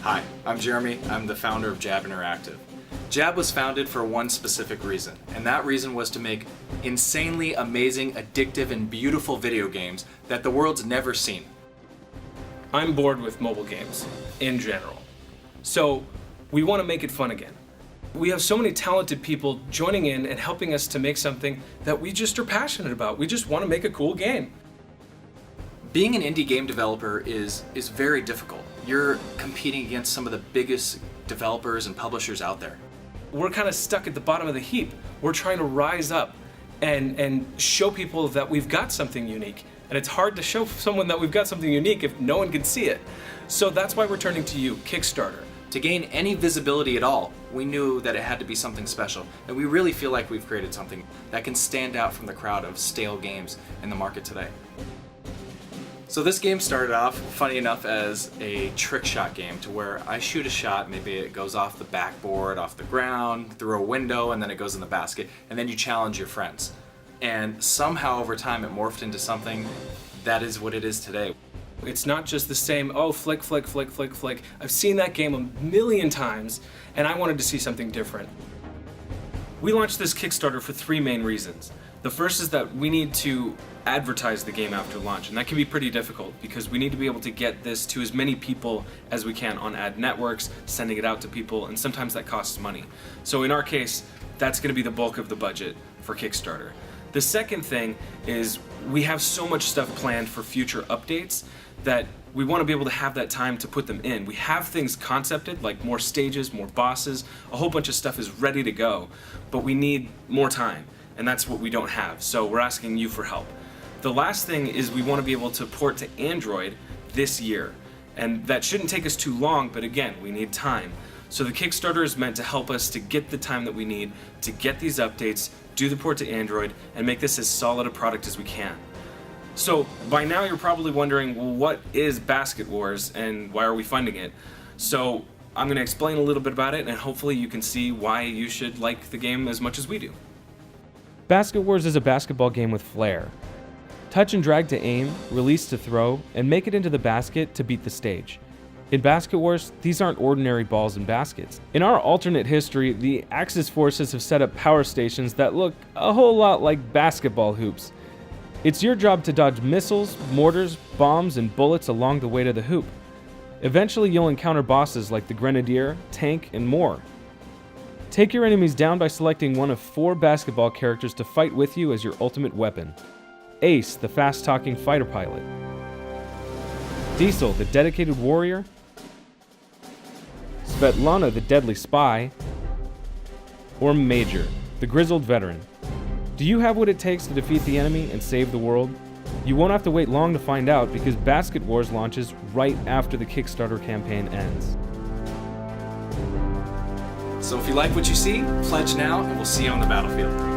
Hi, I'm Jeremy. I'm the founder of Jab Interactive. Jab was founded for one specific reason, and that reason was to make insanely amazing, addictive, and beautiful video games that the world's never seen. I'm bored with mobile games in general, so we want to make it fun again. We have so many talented people joining in and helping us to make something that we just are passionate about. We just want to make a cool game. Being an indie game developer is very difficult. You're competing against some of the biggest developers and publishers out there. We're kind of stuck at the bottom of the heap. We're trying to rise up and show people that we've got something unique. And it's hard to show someone that we've got something unique if no one can see it. So that's why we're turning to you, Kickstarter. To gain any visibility at all, we knew that it had to be something special, and we really feel like we've created something that can stand out from the crowd of stale games in the market today. So this game started off, funny enough, as a trick shot game to where I shoot a shot, maybe it goes off the backboard, off the ground, through a window, and then it goes in the basket, and then you challenge your friends. And somehow over time it morphed into something that is what it is today. It's not just the same, oh, flick, flick, flick, flick, flick. I've seen that game a million times, and I wanted to see something different. We launched this Kickstarter for three main reasons. The first is that we need to advertise the game after launch, and that can be pretty difficult because we need to be able to get this to as many people as we can on ad networks, sending it out to people, and sometimes that costs money. So in our case, that's going to be the bulk of the budget for Kickstarter. The second thing is we have so much stuff planned for future updates that we want to be able to have that time to put them in. We have things concepted, like more stages, more bosses, a whole bunch of stuff is ready to go, but we need more time, and that's what we don't have, so we're asking you for help. The last thing is we want to be able to port to Android this year, and that shouldn't take us too long, but again, we need time. So the Kickstarter is meant to help us to get the time that we need to get these updates, do the port to Android, and make this as solid a product as we can. So by now you're probably wondering, well, what is BasketWars and why are we funding it? So I'm going to explain a little bit about it, and hopefully you can see why you should like the game as much as we do. BasketWars is a basketball game with flair. Touch and drag to aim, release to throw, and make it into the basket to beat the stage. In BasketWars, these aren't ordinary balls and baskets. In our alternate history, the Axis forces have set up power stations that look a whole lot like basketball hoops. It's your job to dodge missiles, mortars, bombs, and bullets along the way to the hoop. Eventually, you'll encounter bosses like the Grenadier, Tank, and more. Take your enemies down by selecting one of 4 basketball characters to fight with you as your ultimate weapon. Ace, the fast-talking fighter pilot. Diesel, the dedicated warrior. Svetlana, the deadly spy. Or Major, the grizzled veteran. Do you have what it takes to defeat the enemy and save the world? You won't have to wait long to find out because BasketWars launches right after the Kickstarter campaign ends. So if you like what you see, pledge now and we'll see you on the battlefield.